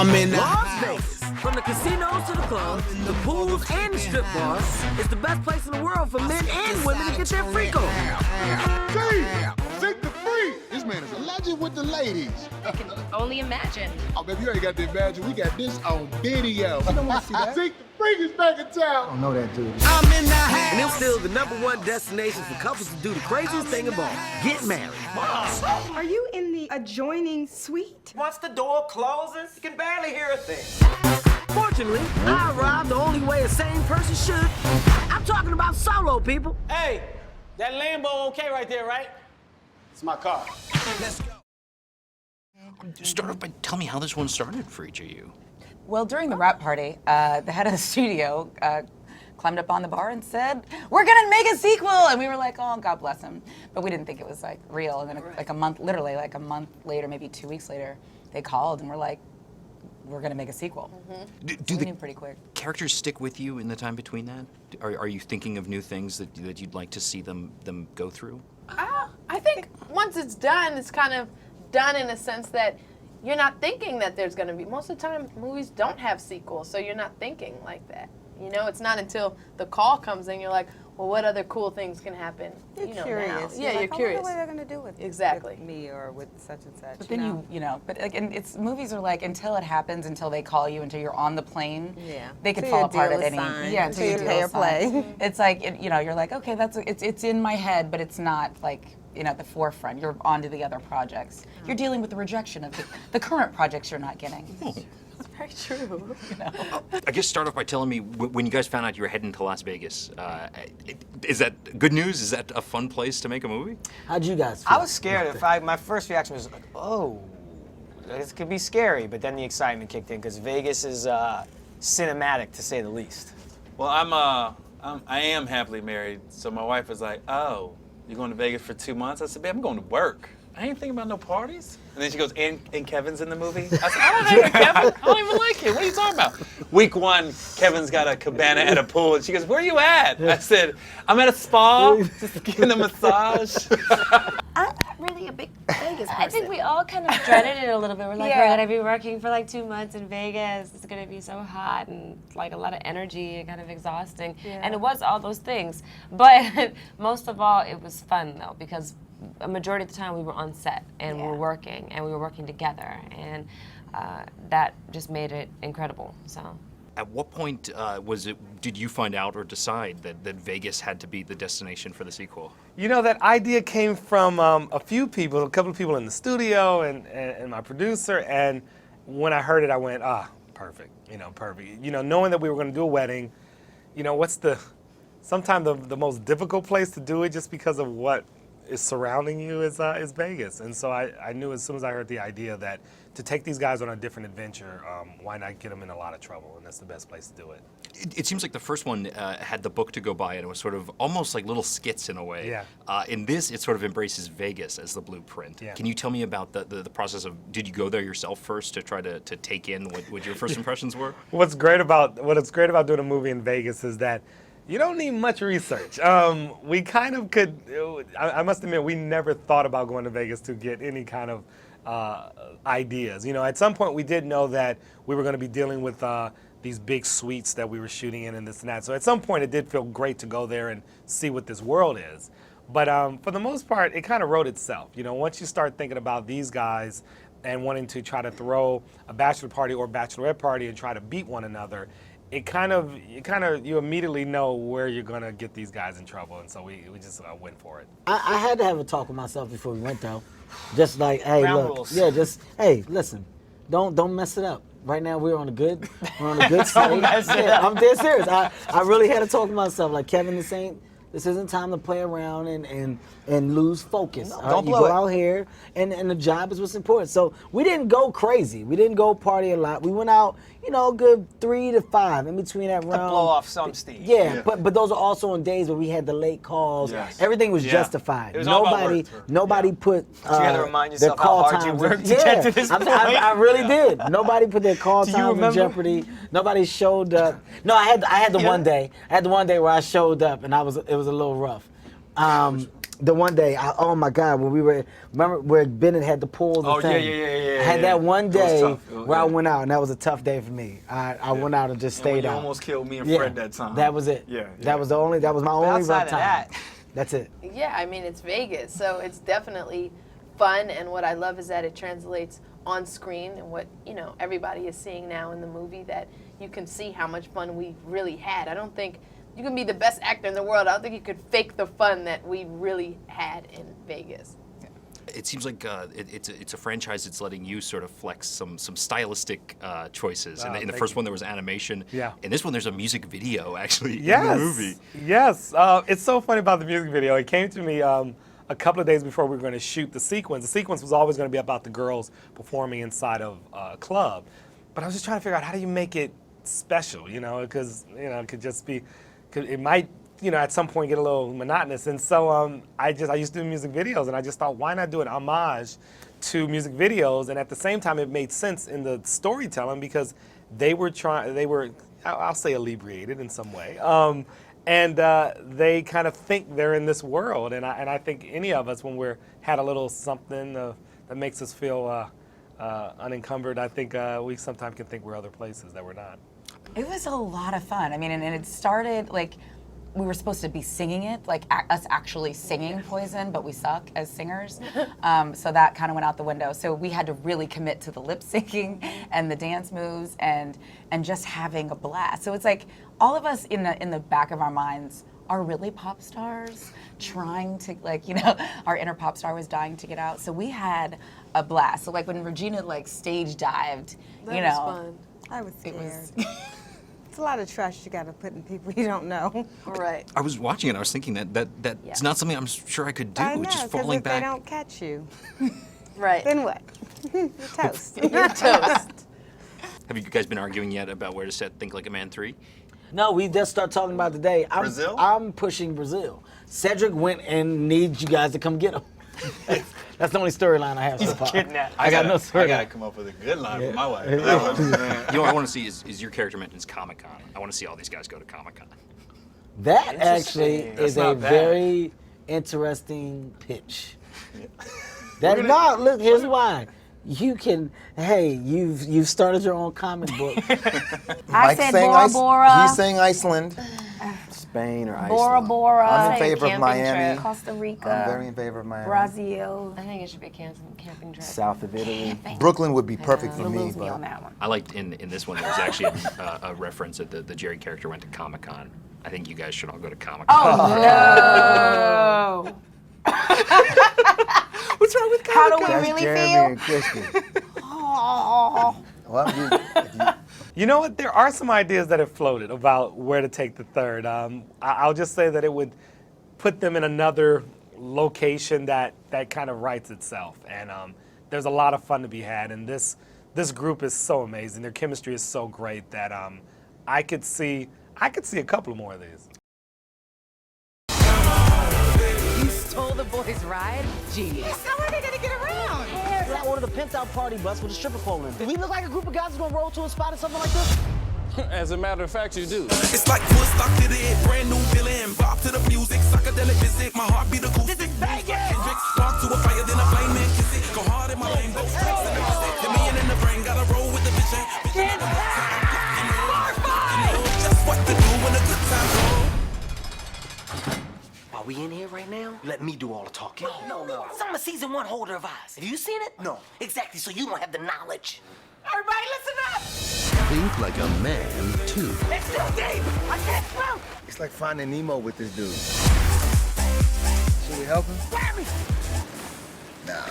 I'm in Las Vegas, from the casinos to the clubs, the pools and the strip bars, it's the best place in the world for men and women to get their freak on. Zeke the Freak! This man is a legend with the ladies. I can only imagine. Oh, baby, you ain't got to imagine. We got this on video. You don't want to see that? Zeke the Freak is back in town. I don't know that dude. I'm in the house. And it's still the #1 destination for couples to do the craziest thing of all, get married. Are you in the adjoining suite? Once the door closes, you can barely hear a thing. Fortunately, I arrived the only way a sane person should. I'm talking about solo, people. Hey, that Lambo okay right there, right? It's my car. Let's go. Start off by tell me how this one started for each of you. Well, during the wrap party, the head of the studio climbed up on the bar and said, "We're gonna make a sequel," and we were like, "Oh, God bless him," but we didn't think it was like real. And then like a month, literally like a month later, maybe 2 weeks later, they called and were like, "We're gonna make a sequel." Do we the knew pretty quick. characters stick with you in the time between that? Are you thinking of new things that you'd like to see them go through? I think once it's done, it's kind of done in a sense that you're not thinking that there's going to be. Most of the time, movies don't have sequels, so you're not thinking like that. You know, it's not until the call comes in, you're like, well, what other cool things can happen? You're curious. Now. Yeah, you're curious. I wonder what they're going to do with Exactly. with me or with such and such. But then but like, and it's movies are like until it happens, until they call you, until you're on the plane. Yeah. They could Till fall your apart deal at is any. signed, Yeah, until your you deal pay is or play. signed. It's like you're like, okay, it's in my head, but it's not like at the forefront. You're onto the other projects. You're dealing with the rejection of the current projects you're not getting. It's very true. I guess start off by telling me when you guys found out you were heading to Las Vegas. Is that good news? Is that a fun place to make a movie? How'd you guys feel? I was scared. My first reaction was like, oh, this could be scary. But then the excitement kicked in because Vegas is cinematic to say the least. Well, I am happily married. So my wife was like, oh, you're going to Vegas for 2 months? I said, babe, I'm going to work. I ain't thinking about no parties. And then she goes, and Kevin's in the movie? I said, I don't hate Kevin. I don't even like him. What are you talking about? Week 1, Kevin's got a cabana at a pool. And she goes, where are you at? I said, I'm at a spa, just getting a massage. I'm not really a big Vegas person. I think we all kind of dreaded it a little bit. We're like, we're gonna be working for like 2 months in Vegas. It's gonna be so hot and like a lot of energy and kind of exhausting. Yeah. And it was all those things. But most of all, it was fun though, because a majority of the time we were on set and we were working and we were working together, and that just made it incredible. So. At what point did you find out or decide that Vegas had to be the destination for the sequel? You know, that idea came from a couple of people in the studio and my producer, and when I heard it, I went, perfect, perfect. Knowing that we were going to do a wedding, sometimes the most difficult place to do it just because of what is surrounding you is Vegas. And so I knew as soon as I heard the idea that to take these guys on a different adventure, why not get them in a lot of trouble? And that's the best place to do it. It seems like the first one had the book to go by, and it was sort of almost like little skits in a way. Yeah. In this, it sort of embraces Vegas as the blueprint. Yeah. Can you tell me about the process of, did you go there yourself first to try to take in what your first impressions were? What's great about doing a movie in Vegas is that you don't need much research. We kind of could, I must admit, we never thought about going to Vegas to get any kind of ideas. At some point we did know that we were going to be dealing with these big suites that we were shooting in and this and that. So at some point it did feel great to go there and see what this world is. But for the most part, it kind of wrote itself. Once you start thinking about these guys and wanting to try to throw a bachelor party or bachelorette party and try to beat one another, you immediately know where you're gonna get these guys in trouble, and so we just went for it. I had to have a talk with myself before we went though, just like, hey, Ground look, rules. yeah, just hey, listen, don't mess it up. Right now we're on a good side. I'm dead serious. I really had to talk to myself like, Kevin, this isn't time to play around and lose focus. Don't you blow go it. out here, and the job is what's important. So we didn't go crazy. We didn't go party a lot. We went out, a good 3 to 5 in between that round. Blow off some steam. Yeah, but those are also on days where we had the late calls. Yes. Everything was Yeah. justified. It was all about Nobody put you had to remind their yourself how call hard you times. worked to get to this point. I really did. Nobody put their call Do you times in remember? jeopardy. Nobody showed up. No, I had the one day. I had the one day where I showed up and it was a little rough. The one day, oh my God, when we were, remember where Bennett had the pool, the thing? Yeah. I had that one day where I yeah. went out, and that was a tough day for me. I went out and just And when stayed you out. almost killed me and Yeah, Fred that time. That was it. Yeah. That was my only rough outside of time. that. That's it. Yeah, I mean, it's Vegas, so it's definitely fun, and what I love is that it translates on screen, and what, you know, everybody is seeing now in the movie, that you can see how much fun we really had. I don't think you can be the best actor in the world. I don't think you could fake the fun that we really had in Vegas. It seems like it's a franchise that's letting you sort of flex some stylistic choices. In the first one, there was animation. Yeah. In this one, there's a music video actually in Yes. the movie. Yes. It's so funny about the music video. It came to me a couple of days before we were going to shoot the sequence. The sequence was always going to be about the girls performing inside of a club. But I was just trying to figure out how do you make it special, you know, because, you know, it could just be, it might, you know, at some point get a little monotonous. And so I used to do music videos, and I just thought, why not do an homage to music videos? And at the same time, it made sense in the storytelling because they were, I'll say, inebriated in some way. And they kind of think they're in this world. And I think any of us, when we're had a little something that makes us feel unencumbered, I think we sometimes can think we're other places that we're not. It was a lot of fun. I mean, and it started like we were supposed to be singing it, like us actually singing Poison, but we suck as singers. So that kind of went out the window. So we had to really commit to the lip syncing and the dance moves and just having a blast. So it's like all of us in the back of our minds are really pop stars trying to, like, you know, our inner pop star was dying to get out. So we had a blast. So like when Regina like stage dived, That you was know. fun. I was scared. It's a lot of trust you got to put in people you don't know. Right. I was watching it. I was thinking that's not something I'm sure I could do. I know, just 'cause falling if back. they don't catch you, right. then what? You're toast. You're toast. Have you guys been arguing yet about where to set Think Like a Man 3? No, we just start talking about today. Brazil? I'm pushing Brazil. Cedric went and needs you guys to come get him. That's the only storyline I have so far. Kidnapped. I got no storyline. I gotta come up with a good line for my wife. You know what I want to see is your character mentions Comic-Con. I want to see all these guys go to Comic-Con. That actually Interesting. is That's a not bad. very interesting pitch. Look, here's why. You can, hey, you've started your own comic book. I said Bora Bora. He's saying Iceland, Spain, or Iceland. Bora Bora. I'm in Say favor of camping Miami. trip. Costa Rica. I'm very in favor of Miami. Brazil. I think it should be a camping trip. South of Italy. Brooklyn would be perfect for You me, lose me but on that one. I liked in this one there was actually a reference that the Jerry character went to Comic-Con. I think you guys should all go to Comic-Con. Oh, no. What's wrong with How do we that's really Jeremy feel? and Christy. Oh. Well, You know what? There are some ideas that have floated about where to take the third. I'll just say that it would put them in another location that kind of writes itself. And there's a lot of fun to be had. And this group is so amazing. Their chemistry is so great that I could see a couple more of these. You stole the boys' ride? Genius. How are they going to get around? I ordered a penthouse party bus with a stripper pole in it. Do we look like a group of guys who's gonna roll to a spot or something like this? As a matter of fact, you do. It's like Woodstock to the brand new feeling. Bop to the music, psychedelic visit. My heart beat acoustic. This is Vegas. Spark to a fire, then a flame and kiss it. Go hard in my lane, both tricks in the visit. The million in the brain, gotta roll with the vision. Just what to do when a good time comes. Are we in here right now? Let me do all the talking. No. I'm a season 1 holder of eyes. Have you seen it? No. Exactly, so you don't have the knowledge. Everybody listen up! Think Like a Man 2. It's still deep! I can't swim! it's like finding Nemo with this dude. Should we help him? Grab me! Nah.